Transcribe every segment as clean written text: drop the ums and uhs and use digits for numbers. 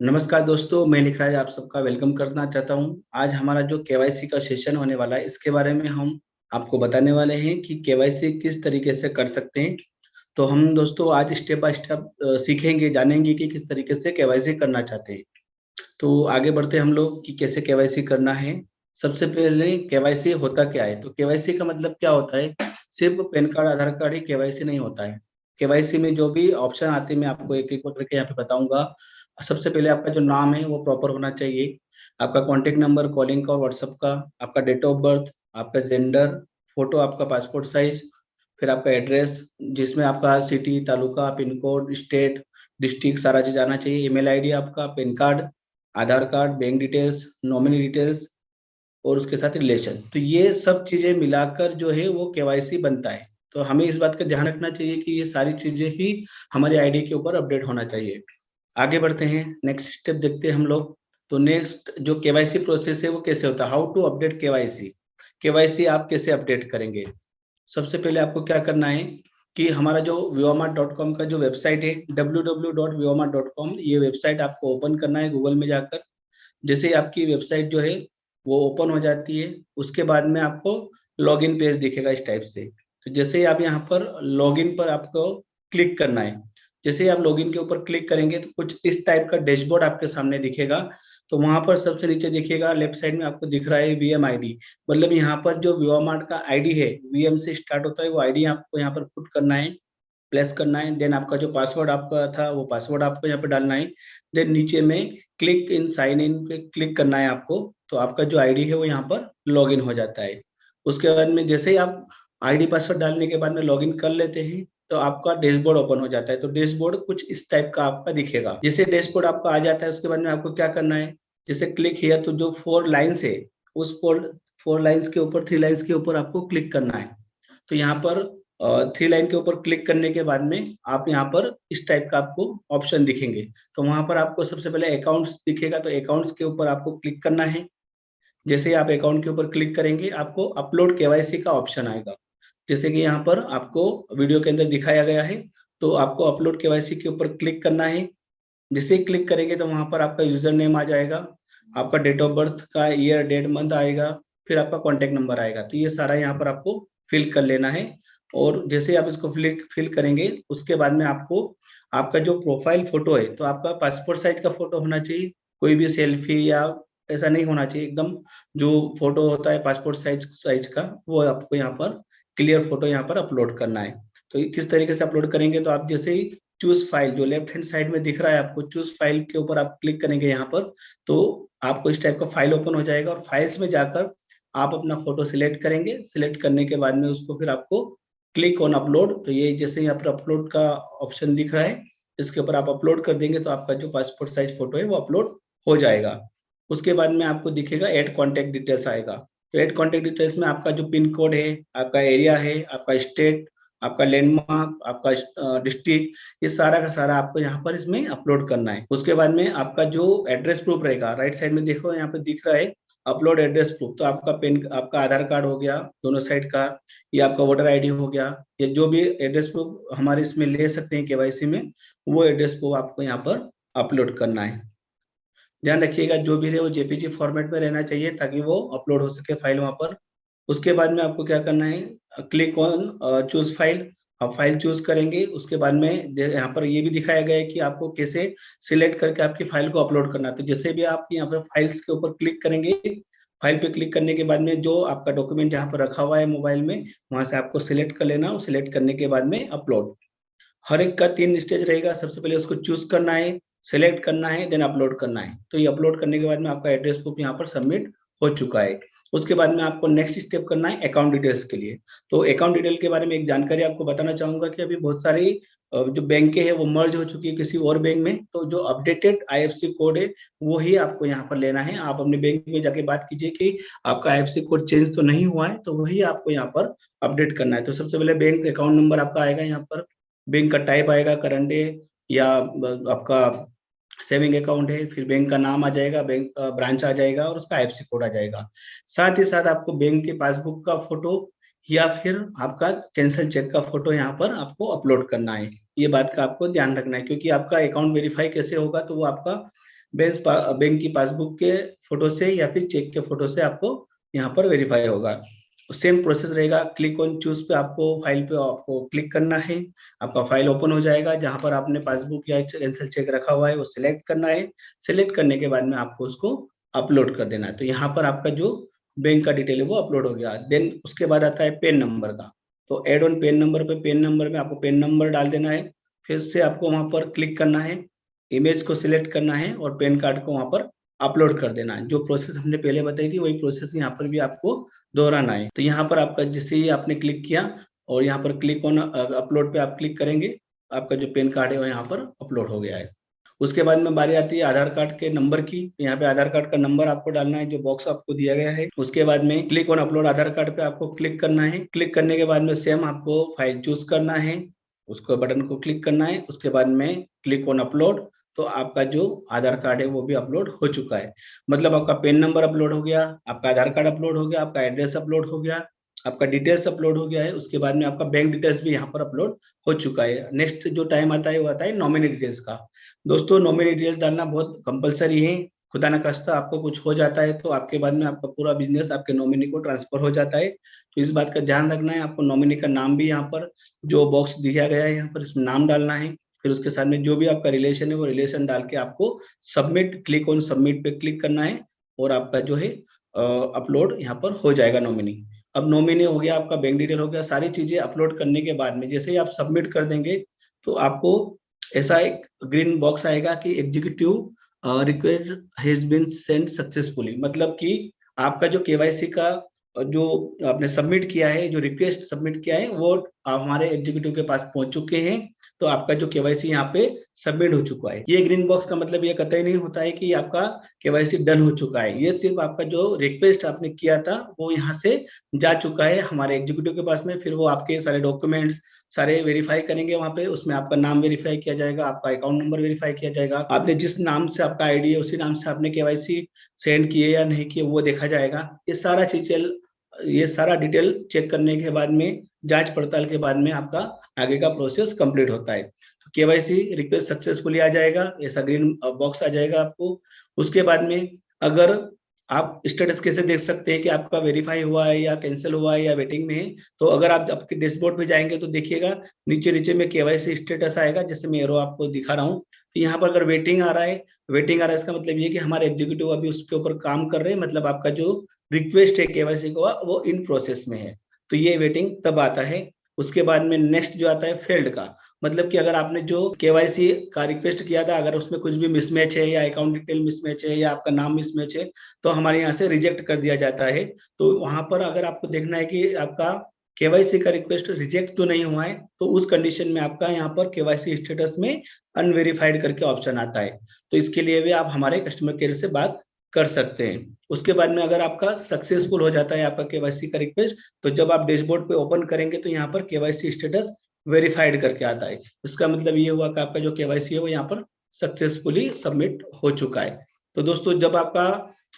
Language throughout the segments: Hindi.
नमस्कार दोस्तों, मैं निखराज आप सबका वेलकम करना चाहता हूं। आज हमारा जो केवाईसी का सेशन होने वाला है, इसके बारे में हम आपको बताने वाले हैं कि केवाईसी किस तरीके से कर सकते हैं। तो हम दोस्तों आज स्टेप बाय स्टेप सीखेंगे, जानेंगे कि किस तरीके से केवाईसी करना चाहते हैं। तो आगे बढ़ते हम लोग कि कैसे केवाईसी करना है। सबसे पहले केवाईसी होता क्या है? तो केवाईसी का मतलब क्या होता है? सिर्फ पैन कार्ड, आधार कार्ड ही केवाईसी नहीं होता है। केवाईसी में जो भी ऑप्शन आते हैं, मैं आपको एक एक करके यहाँ पे बताऊंगा। सबसे पहले आपका जो नाम है वो प्रॉपर होना चाहिए, आपका कॉन्टेक्ट नंबर, कॉलिंग का, व्हाट्सएप का, आपका डेट ऑफ बर्थ, आपका जेंडर, फोटो आपका पासपोर्ट साइज, फिर आपका एड्रेस जिसमें आपका city, taluka, pin code, state, district सारा चीज आना चाहिए, ईमेल आईडी आपका, pan card, Aadhaar card, bank details, nominee details और उसके साथ रिलेशन। तो ये सब चीजें मिलाकर जो है वो केवाईसी बनता है। तो हमें इस बात का ध्यान रखना चाहिए कि ये सारी चीजें ही हमारे आईडी के ऊपर अपडेट होना चाहिए। आगे बढ़ते हैं, नेक्स्ट स्टेप देखते हैं हम लोग। तो नेक्स्ट जो केवाईसी प्रोसेस है वो कैसे होता है, how to update KYC. KYC आप कैसे अपडेट करेंगे? सबसे पहले आपको क्या करना है कि हमारा जो vioma.com का जो वेबसाइट है www.vioma.com, ये वेबसाइट आपको ओपन करना है गूगल में जाकर। जैसे ही आपकी वेबसाइट जो है वो ओपन हो जाती है, उसके बाद में आपको लॉगिन पेज दिखेगा इस टाइप से। तो जैसे ही आप यहाँ पर लॉगिन पर आपको क्लिक करना है, जैसे ही आप लॉगिन के ऊपर क्लिक करेंगे तो कुछ इस टाइप का डैशबोर्ड आपके सामने दिखेगा। तो वहां पर सबसे नीचे दिखेगा, लेफ्ट साइड में आपको दिख रहा है वीएम आईडी। मतलब यहाँ पर जो विवामार्ट का आईडी है, वीएम से स्टार्ट होता है, वो आईडी आपको यहाँ पर पुट करना है, प्लेस करना है। देन आपका जो पासवर्ड आपका था वो पासवर्ड आपको यहाँ पे डालना है। देन नीचे में क्लिक इन साइन इन पे क्लिक करना है आपको। तो आपका जो आईडी है वो यहाँ पर लॉगिन हो जाता है। उसके बाद में जैसे ही आप आईडी पासवर्ड डालने के बाद में लॉगिन कर लेते हैं, तो आपका डैशबोर्ड ओपन हो जाता है। तो डैशबोर्ड कुछ इस टाइप का आपका दिखेगा। जैसे डैशबोर्ड आपका आ जाता है, उसके बाद में आपको क्या करना है, जैसे क्लिक हियर, तो जो 4 लाइन्स है उस 4 लाइन्स के ऊपर, 3 लाइन्स के ऊपर आपको क्लिक करना है। तो यहाँ पर 3 लाइन के ऊपर क्लिक करने के बाद में आप यहाँ पर इस टाइप का आपको ऑप्शन दिखेंगे। तो वहां पर आपको सबसे पहले अकाउंट्स दिखेगा, तो अकाउंट्स के ऊपर आपको क्लिक करना है। जैसे ही आप अकाउंट के ऊपर क्लिक करेंगे, आपको अपलोड केवाईसी का ऑप्शन आएगा। जैसे कि यहाँ पर आपको वीडियो के अंदर दिखाया गया है। तो आपको अपलोड केवाईसी के ऊपर क्लिक करना है। जैसे ही क्लिक करेंगे तो वहां पर आपका यूजर नेम आ जाएगा, आपका डेट ऑफ बर्थ का ईयर, डेट, मंथ आएगा, फिर आपका कॉन्टेक्ट नंबर आएगा। तो ये सारा यहाँ पर आपको फिल कर लेना है। और जैसे आप इसको फिल करेंगे, उसके बाद में आपको आपका जो प्रोफाइल फोटो है, तो आपका पासपोर्ट साइज का फोटो होना चाहिए, कोई भी सेल्फी या ऐसा नहीं होना चाहिए। एकदम जो फोटो होता है पासपोर्ट साइज का, वो आपको यहाँ पर क्लियर फोटो यहाँ पर अपलोड करना है। तो किस तरीके से अपलोड करेंगे, तो आप जैसे ही चूज फाइल, जो लेफ्ट हैंड साइड में दिख रहा है आपको, चूज फाइल के ऊपर आप क्लिक करेंगे यहाँ पर, तो आपको इस टाइप का फाइल ओपन हो जाएगा। और फाइल्स में जाकर आप अपना फोटो सिलेक्ट करेंगे। सिलेक्ट करने के बाद में उसको फिर आपको क्लिक ऑन अपलोड, तो ये जैसे यहाँ पर अपलोड का ऑप्शन दिख रहा है, इसके ऊपर आप अपलोड कर देंगे तो आपका जो पासपोर्ट साइज फोटो है वो अपलोड हो जाएगा। उसके बाद में आपको दिखेगा ऐड कॉन्टेक्ट डिटेल्स आएगा। तो ऐड कॉन्टेक्ट डिटेल्स में आपका जो पिन कोड है, आपका एरिया है, आपका स्टेट, आपका लैंडमार्क, आपका डिस्ट्रिक्ट, ये सारा का सारा आपको यहाँ पर इसमें अपलोड करना है। उसके बाद में आपका जो एड्रेस प्रूफ रहेगा, राइट साइड में देखो यहाँ पे दिख रहा है अपलोड एड्रेस प्रूफ। तो आपका आपका आधार कार्ड हो गया दोनों साइड का, या आपका वोटर आईडी हो गया, या जो भी एड्रेस प्रूफ हमारे इसमें ले सकते हैं केवाईसी में, वो एड्रेस प्रूफ आपको यहाँ पर अपलोड करना है। ध्यान रखिएगा जो भी है वो जेपीजी फॉर्मेट में रहना चाहिए, ताकि वो अपलोड हो सके फाइल वहां पर। उसके बाद में आपको क्या करना है, क्लिक ऑन चूज फाइल। आप फाइल चूज करेंगे, उसके बाद में यहाँ पर ये भी दिखाया गया है कि आपको कैसे सिलेक्ट करके आपकी फाइल को अपलोड करना है। तो जैसे भी आप यहाँ पर फाइल्स के ऊपर क्लिक करेंगे, फाइल पे क्लिक करने के बाद में जो आपका डॉक्यूमेंट जहाँ पर रखा हुआ है मोबाइल में, वहां से आपको सिलेक्ट कर लेना। सिलेक्ट करने के बाद में अपलोड, हर एक का 3 स्टेज रहेगा। सबसे पहले उसको चूज करना है, सेलेक्ट करना है, देन अपलोड करना है। तो ये अपलोड करने के बाद में आपका एड्रेस प्रूफ यहाँ पर सबमिट हो चुका है। उसके बाद में आपको नेक्स्ट स्टेप करना है अकाउंट डिटेल्स के लिए। तो अकाउंट डिटेल के बारे में एक जानकारी आपको बताना चाहूंगा कि अभी बहुत सारी जो बैंकें हैं वो मर्ज हो चुकी है किसी और बैंक में। तो जो अपडेटेड आईएफएससी कोड है वो ही आपको यहाँ पर लेना है। आप अपने बैंक में जाके बात कीजिए कि आपका आईएफएससी कोड चेंज तो नहीं हुआ है, तो वही आपको यहाँ पर अपडेट करना है। तो सबसे पहले बैंक अकाउंट नंबर आपका आएगा यहाँ पर, बैंक का टाइप आएगा करंट है या आपका सेविंग अकाउंट है, फिर बैंक का नाम आ जाएगा, बैंक ब्रांच आ जाएगा और उसका आईएफएससी कोड आ जाएगा। साथ ही साथ आपको बैंक के पासबुक का फोटो या फिर आपका कैंसिल चेक का फोटो यहाँ पर आपको अपलोड करना है। ये बात का आपको ध्यान रखना है, क्योंकि आपका अकाउंट वेरीफाई कैसे होगा, तो वो आपका बैंक की पासबुक के फोटो से या फिर चेक के फोटो से आपको यहाँ पर वेरीफाई होगा। सेम प्रोसेस रहेगा, क्लिक ऑन चूज पे आपको फाइल पे आपको क्लिक करना है, आपका फाइल ओपन हो जाएगा। जहां पर आपने पासबुक या कैंसिल चेक रखा हुआ है वो सिलेक्ट करना है। सिलेक्ट करने के बाद में आपको उसको अपलोड कर देना है। तो यहाँ पर आपका जो बैंक का डिटेल है वो अपलोड हो गया। देन उसके बाद आता है पेन नंबर का। तो एड ऑन पेन नंबर पे पेन नंबर में आपको पेन नंबर डाल देना है। फिर से आपको वहां पर क्लिक करना है, इमेज को सिलेक्ट करना है और पेन कार्ड को वहां पर अपलोड कर देना है। जो प्रोसेस हमने पहले बताई थी वही प्रोसेस यहाँ पर भी आपको दोहराना है। तो यहाँ पर आपका जैसे ही आपने क्लिक किया और यहाँ पर क्लिक ऑन अपलोड पे आप क्लिक करेंगे, आपका जो पेन कार्ड है वो यहाँ पर अपलोड हो गया है। उसके बाद में बारी आती है आधार कार्ड के नंबर की। यहाँ पे आधार कार्ड का नंबर आपको डालना है जो बॉक्स आपको दिया गया है। उसके बाद में click on upload Aadhaar card पे आपको क्लिक करना है। क्लिक करने के बाद में सेम आपको फाइल चूज करना है, उसको बटन को क्लिक करना है। उसके बाद में क्लिक ऑन अपलोड। तो आपका जो आधार कार्ड है वो भी अपलोड हो चुका है। मतलब आपका पेन नंबर अपलोड हो गया, आपका आधार कार्ड अपलोड हो गया, आपका एड्रेस अपलोड हो गया, आपका डिटेल्स अपलोड हो गया है। उसके बाद में आपका बैंक डिटेल्स भी यहाँ पर अपलोड हो चुका है। नेक्स्ट जो टाइम आता है वो आता है नॉमिनी डिटेल्स का। दोस्तों नॉमिनी डिटेल्स डालना बहुत कंपलसरी है। खुदा न खास्ता आपको कुछ हो जाता है तो आपके बाद में आपका पूरा बिजनेस आपके नॉमिनी को ट्रांसफर हो जाता है। तो इस बात का ध्यान रखना है। आपको नॉमिनी का नाम भी यहाँ पर जो बॉक्स दिया गया है यहाँ पर इसमें नाम डालना है। फिर उसके साथ में जो भी आपका रिलेशन है वो रिलेशन डाल के आपको सबमिट, क्लिक ऑन सबमिट पे क्लिक करना है और आपका जो है अपलोड यहाँ पर हो जाएगा नॉमिनी। अब नॉमिनी हो गया, आपका बैंक डिटेल हो गया। सारी चीजें अपलोड करने के बाद में जैसे ही आप सबमिट कर देंगे तो आपको ऐसा एक ग्रीन बॉक्स आएगा कि executive request has been send successfully. मतलब कि आपका जो केवाईसी का जो आपने सबमिट किया है, जो रिक्वेस्ट सबमिट किया है वो हमारे एग्जीक्यूटिव के पास पहुंच चुके हैं। तो आपका जो केवाईसी यहाँ पे सबमिट हो चुका है। ये ग्रीन बॉक्स का मतलब ये कतई नहीं होता है कि आपका केवाईसी डन हो चुका है। ये सिर्फ आपका जो रिक्वेस्ट आपने किया था वो यहाँ से जा चुका है हमारे एग्जीक्यूटिव के पास में। फिर वो आपके सारे डॉक्यूमेंट्स सारे वेरीफाई करेंगे वहां पे। उसमें आपका नाम वेरीफाई किया जाएगा, आपका अकाउंट नंबर वेरीफाई किया जाएगा, आपने जिस नाम से आपका आईडी है उसी नाम से आपने केवाईसी सेंड किए या नहीं किए वो देखा जाएगा। ये सारा डिटेल चेक करने के बाद में, जांच पड़ताल के बाद में आपका आगे का प्रोसेस कंप्लीट होता है। तो केवाईसी रिक्वेस्ट सक्सेसफुली आ जाएगा, ऐसा ग्रीन बॉक्स आ जाएगा आपको। उसके बाद में अगर आप स्टेटस कैसे देख सकते हैं कि आपका वेरीफाई हुआ है या कैंसिल हुआ है या वेटिंग में है, तो अगर आप आपके डैशबोर्ड पे जाएंगे तो देखिएगा नीचे नीचे में केवाईसी स्टेटस आएगा, जैसे मैं एरो आपको दिखा रहा हूँ। तो यहाँ पर अगर वेटिंग आ रहा है, इसका मतलब ये कि हमारे एग्जीक्यूटिव अभी उसके ऊपर काम कर रहे हैं। मतलब आपका जो रिक्वेस्ट है केवाईसी का वो इन प्रोसेस में है। तो ये वेटिंग तब आता है। उसके बाद में नेक्स्ट जो आता है फेल्ड का, मतलब कि अगर आपने जो केवाईसी का रिक्वेस्ट किया था अगर उसमें कुछ भी मिसमैच है या अकाउंट डिटेल मिसमैच है या आपका नाम मिसमैच है तो हमारे यहाँ से रिजेक्ट कर दिया जाता है। तो वहां पर अगर आपको देखना है कि आपका केवाईसी का रिक्वेस्ट रिजेक्ट तो नहीं हुआ है, तो उस कंडीशन में आपका यहाँ पर केवाईसी स्टेटस में अनवेरिफाइड करके ऑप्शन आता है। तो इसके लिए भी आप हमारे कस्टमर केयर से बात कर सकते हैं। उसके बाद में अगर आपका सक्सेसफुल हो जाता है आपका केवाईसी का रिक्वेस्ट, तो जब आप डैशबोर्ड पे ओपन करेंगे तो यहाँ पर केवाईसी स्टेटस वेरीफाइड करके आता है। इसका मतलब ये हुआ कि आपका जो केवाईसी है वो यहाँ पर सक्सेसफुली सबमिट हो चुका है। तो दोस्तों जब आपका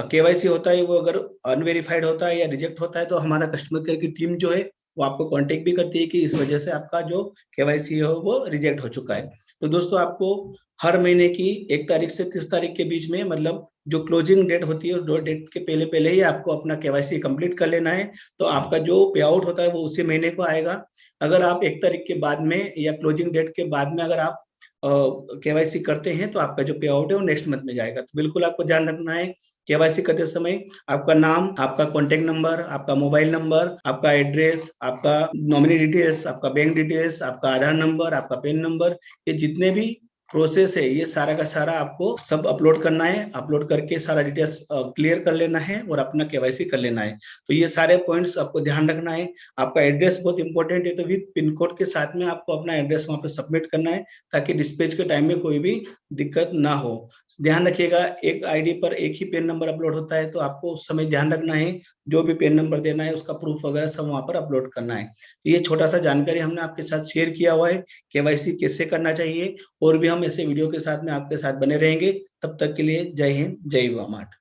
केवाईसी होता है वो अगर अनवेरिफाइड होता है या रिजेक्ट होता है तो हमारा कस्टमर केयर की टीम जो है वो आपको कांटेक्ट भी करती है कि इस वजह से आपका जो केवाईसी है वो रिजेक्ट हो चुका है। तो दोस्तों आपको हर महीने की 1 तारीख से 30 तारीख के बीच में, मतलब जो क्लोजिंग डेट होती है उस डेट के पहले पहले ही आपको अपना केवाईसी कंप्लीट कर लेना है। तो आपका जो पे आउट होता है वो उसी महीने को आएगा। अगर आप 1 तारीख के बाद में या क्लोजिंग डेट के बाद में अगर आप केवाईसी करते हैं तो आपका जो पे आउट है वो नेक्स्ट मंथ में जाएगा। तो बिल्कुल आपको ध्यान रखना है केवाईसी करते समय आपका नाम, आपका कॉन्टेक्ट नंबर, आपका मोबाइल नंबर, आपका एड्रेस, आपका नॉमिनी डिटेल्स, आपका बैंक डिटेल्स, आपका आधार नंबर, आपका पेन नंबर, ये जितने भी प्रोसेस है ये सारा का सारा आपको सब अपलोड करना है। अपलोड करके सारा डिटेल्स क्लियर कर लेना है और अपना केवाईसी कर लेना है। तो ये सारे पॉइंट्स आपको ध्यान रखना है। आपका एड्रेस बहुत इंपॉर्टेंट है, तो विद पिन कोड के साथ में आपको अपना एड्रेस वहां पे सबमिट करना है ताकि डिस्पैच के टाइम में कोई भी दिक्कत ना हो। ध्यान रखिएगा एक आईडी पर एक ही पेन नंबर अपलोड होता है, तो आपको उस समय ध्यान रखना है जो भी पेन नंबर देना है उसका प्रूफ वगैरह सब वहां पर अपलोड करना है। तो ये छोटा सा जानकारी हमने आपके साथ शेयर किया हुआ है केवाईसी कैसे करना चाहिए। और भी हम ऐसे वीडियो के साथ में आपके साथ बने रहेंगे। तब तक के लिए जय हिंद, जय मार्ट।